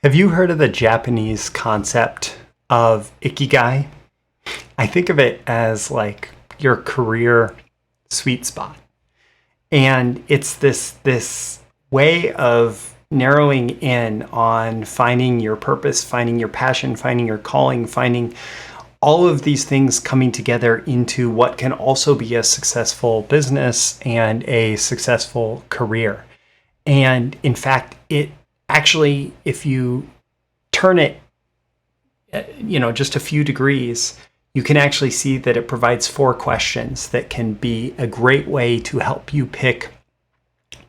Have you heard of the Japanese concept of ikigai? I think of it as like your career sweet spot. And it's this way of narrowing in on finding your purpose, finding your passion, finding your calling, finding all of these things coming together into what can also be a successful business and a successful career. And in fact, it actually, if you turn it, just a few degrees, you can actually see that it provides 4 questions that can be a great way to help you pick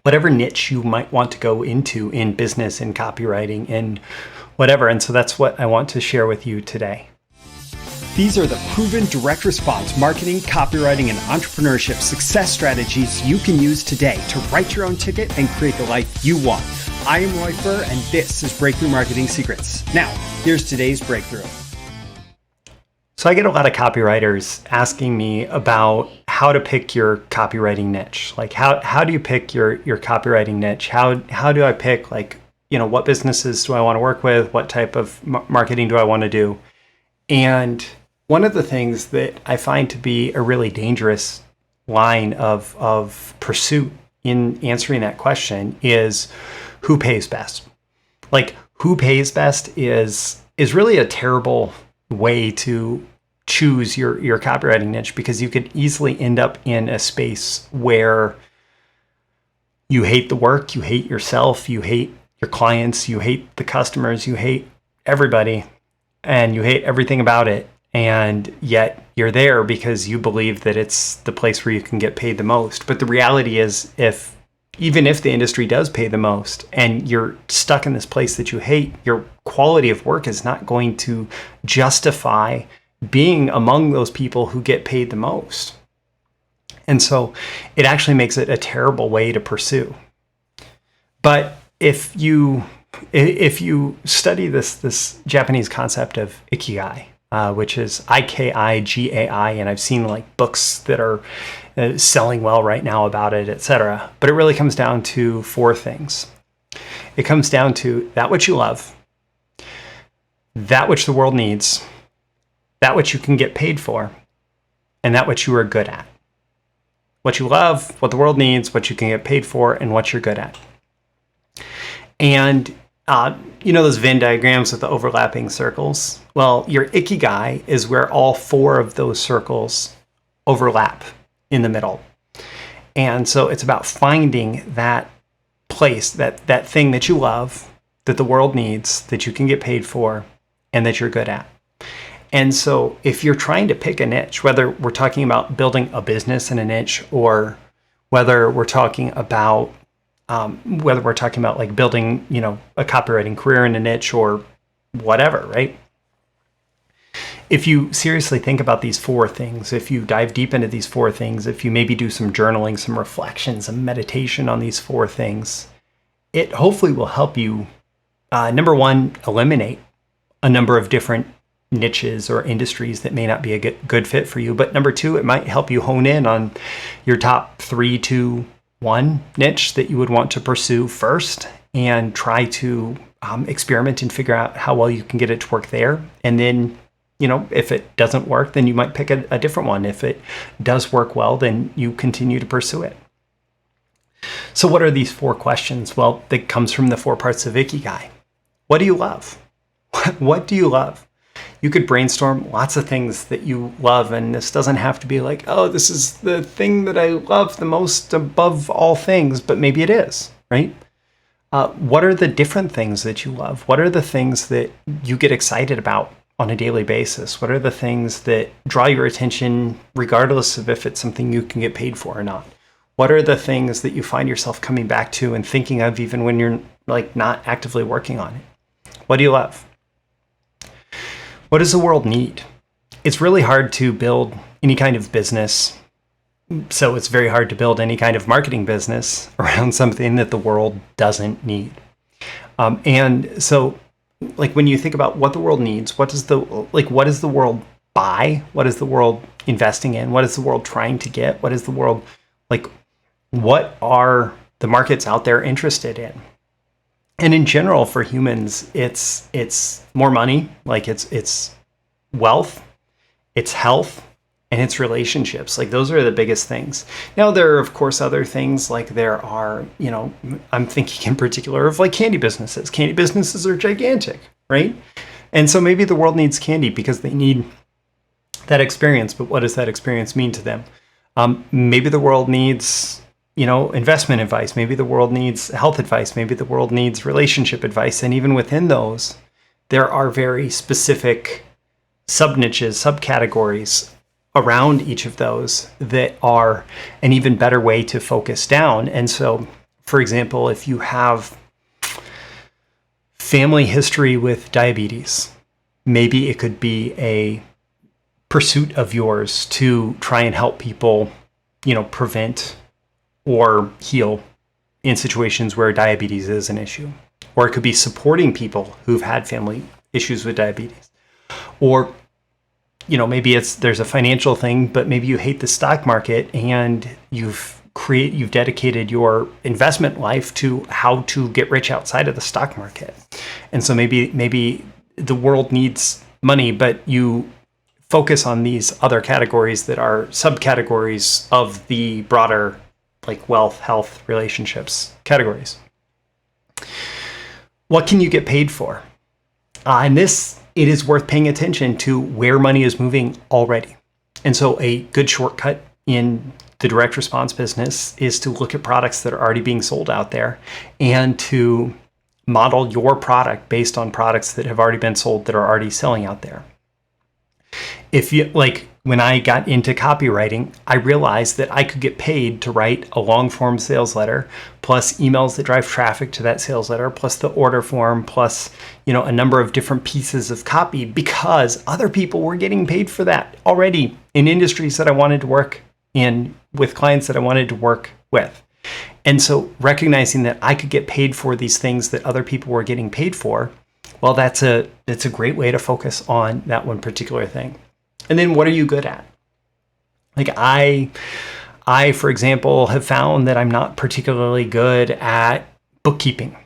whatever niche you might want to go into in business, in copywriting, in whatever. And so that's what I want to share with you today. These are the proven direct response marketing, copywriting, and entrepreneurship success strategies you can use today to write your own ticket and create the life you want. I am Furr, and this is Breakthrough Marketing Secrets. Now, here's today's breakthrough. So I get a lot of copywriters asking me about how to pick your copywriting niche. Like how do you pick your copywriting niche? How do I pick what businesses do I want to work with? What type of marketing do I want to do? And one of the things that I find to be a really dangerous line of pursuit in answering that question is who pays best. Like who pays best is really a terrible way to choose your copywriting niche, because you could easily end up in a space where you hate the work, you hate yourself, you hate your clients, you hate the customers, you hate everybody, and you hate everything about it. And yet you're there because you believe that it's the place where you can get paid the most. But the reality is, even if the industry does pay the most and you're stuck in this place that you hate, your quality of work is not going to justify being among those people who get paid the most. And so it actually makes it a terrible way to pursue. But if you study this Japanese concept of ikigai, which is Ikigai, and I've seen books that are selling well right now about it, etc. But it really comes down to 4 things. It comes down to that which you love, that which the world needs, that which you can get paid for, and that which you are good at. What you love, what the world needs, what you can get paid for, and what you're good at. And those Venn diagrams with the overlapping circles? Well, your ikigai is where all 4 of those circles overlap in the middle. And so it's about finding that place, that thing that you love, that the world needs, that you can get paid for, and that you're good at. And so if you're trying to pick a niche, whether we're talking about building a business in a niche, or whether we're talking about building, a copywriting career in a niche or whatever, right? If you seriously think about these 4 things, if you dive deep into these 4 things, if you maybe do some journaling, some reflection, some meditation on these 4 things, it hopefully will help you, number 1, eliminate a number of different niches or industries that may not be a good fit for you. But number 2, it might help you hone in on your top 3, 2, 1 niche that you would want to pursue first, and try to experiment and figure out how well you can get it to work there. And then, if it doesn't work, then you might pick a different one. If it does work well, then you continue to pursue it. So what are these 4 questions? Well, that comes from the 4 parts of Ikigai. What do you love? What do you love? You could brainstorm lots of things that you love, and this doesn't have to be this is the thing that I love the most above all things, but maybe it is, right? What are the different things that you love? What are the things that you get excited about on a daily basis? What are the things that draw your attention regardless of if it's something you can get paid for or not? What are the things that you find yourself coming back to and thinking of even when you're not actively working on it? What do you love? What does the world need? It's really hard to build any kind of business, so it's very hard to build any kind of marketing business around something that the world doesn't need. And so, when you think about what the world needs, what is the world buy? What is the world investing in? What is the world trying to get? What is the world what are the markets out there interested in? And in general, for humans, it's more money, like it's wealth, it's health, and it's relationships. Like those are the biggest things. Now there are of course other things, like there are, I'm thinking in particular of like candy businesses. Candy businesses are gigantic, right? And so maybe the world needs candy because they need that experience. But what does that experience mean to them? Maybe the world needs, investment advice. Maybe the world needs health advice. Maybe the world needs relationship advice. And even within those, there are very specific sub-niches, subcategories around each of those that are an even better way to focus down. And so, for example, if you have family history with diabetes, maybe it could be a pursuit of yours to try and help people, prevent or heal in situations where diabetes is an issue. Or it could be supporting people who've had family issues with diabetes. Or, maybe there's a financial thing, but maybe you hate the stock market and you've dedicated your investment life to how to get rich outside of the stock market. And so maybe the world needs money, but you focus on these other categories that are subcategories of the broader, like wealth, health, relationships categories. What can you get paid for? And it is worth paying attention to where money is moving already. And so a good shortcut in the direct response business is to look at products that are already being sold out there and to model your product based on products that have already been sold that are already selling out there. If you like, when I got into copywriting, I realized that I could get paid to write a long form sales letter, plus emails that drive traffic to that sales letter, plus the order form, plus, a number of different pieces of copy, because other people were getting paid for that already in industries that I wanted to work in, with clients that I wanted to work with. And so recognizing that I could get paid for these things that other people were getting paid for, well, that's a great way to focus on that one particular thing. And then what are you good at? Like I, for example, have found that I'm not particularly good at bookkeeping.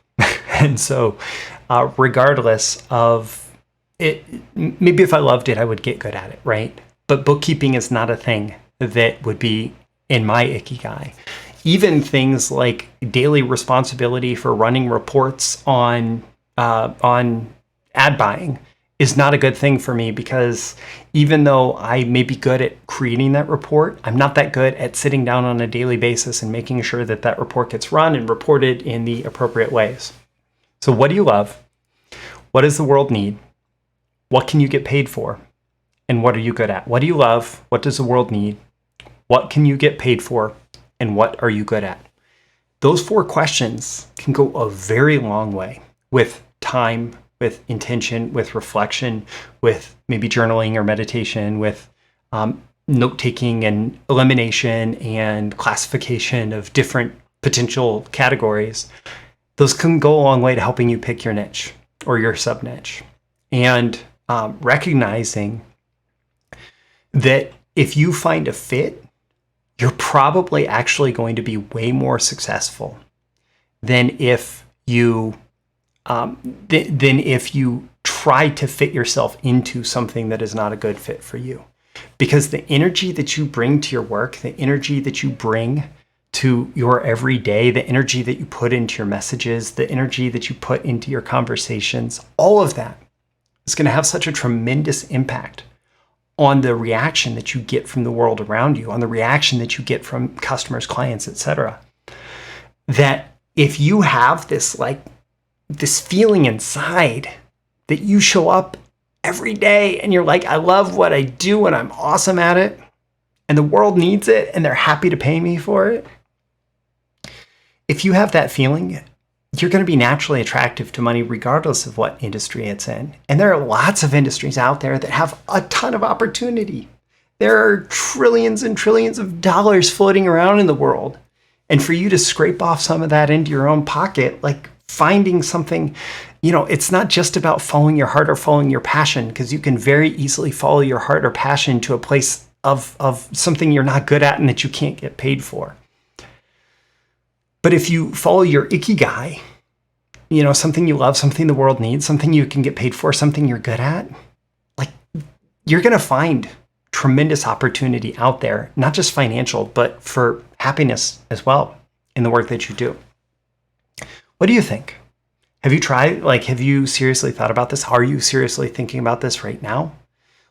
And so regardless of it, maybe if I loved it, I would get good at it, right? But bookkeeping is not a thing that would be in my ikigai. Even things like daily responsibility for running reports on ad buying is not a good thing for me, because even though I may be good at creating that report, I'm not that good at sitting down on a daily basis and making sure that that report gets run and reported in the appropriate ways. So what do you love? What does the world need? What can you get paid for? And what are you good at? What do you love? What does the world need? What can you get paid for? And what are you good at? Those 4 questions can go a very long way with time, with intention, with reflection, with maybe journaling or meditation, with note-taking and elimination and classification of different potential categories. Those can go a long way to helping you pick your niche or your sub-niche. And recognizing that if you find a fit, you're probably actually going to be way more successful than if you try to fit yourself into something that is not a good fit for you. Because the energy that you bring to your work, the energy that you bring to your everyday, the energy that you put into your messages, the energy that you put into your conversations, all of that is going to have such a tremendous impact on the reaction that you get from the world around you, on the reaction that you get from customers, clients, etc. That if you have this feeling inside that you show up every day and you're like, I love what I do and I'm awesome at it, and the world needs it and they're happy to pay me for it. If you have that feeling, you're going to be naturally attractive to money regardless of what industry it's in. And there are lots of industries out there that have a ton of opportunity. There are trillions and trillions of dollars floating around in the world. And for you to scrape off some of that into your own pocket, like finding something, it's not just about following your heart or following your passion, because you can very easily follow your heart or passion to a place of something you're not good at and that you can't get paid for. But if you follow your ikigai, something you love, something the world needs, something you can get paid for, something you're good at, like you're going to find tremendous opportunity out there, not just financial, but for happiness as well in the work that you do. What do you think? Have you tried, have you seriously thought about this? Are you seriously thinking about this right now?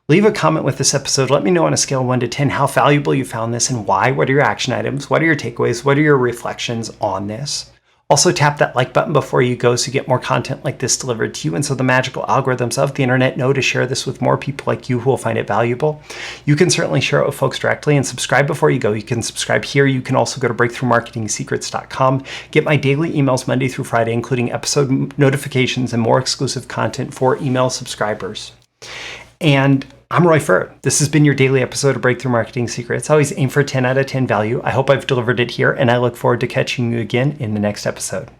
Leave a comment with this episode. Let me know on a scale of 1 to 10 how valuable you found this and why. What are your action items? What are your takeaways? What are your reflections on this? Also, tap that like button before you go so you get more content like this delivered to you. And so the magical algorithms of the internet know to share this with more people like you who will find it valuable. You can certainly share it with folks directly and subscribe before you go. You can subscribe here. You can also go to breakthroughmarketingsecrets.com. Get my daily emails Monday through Friday, including episode notifications and more exclusive content for email subscribers. And I'm Roy Furr. This has been your daily episode of Breakthrough Marketing Secrets. Always aim for 10 out of 10 value. I hope I've delivered it here, and I look forward to catching you again in the next episode.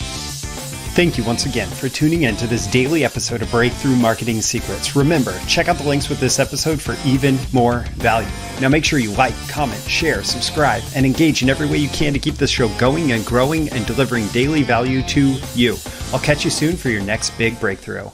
Thank you once again for tuning in to this daily episode of Breakthrough Marketing Secrets. Remember, check out the links with this episode for even more value. Now make sure you like, comment, share, subscribe, and engage in every way you can to keep this show going and growing and delivering daily value to you. I'll catch you soon for your next big breakthrough.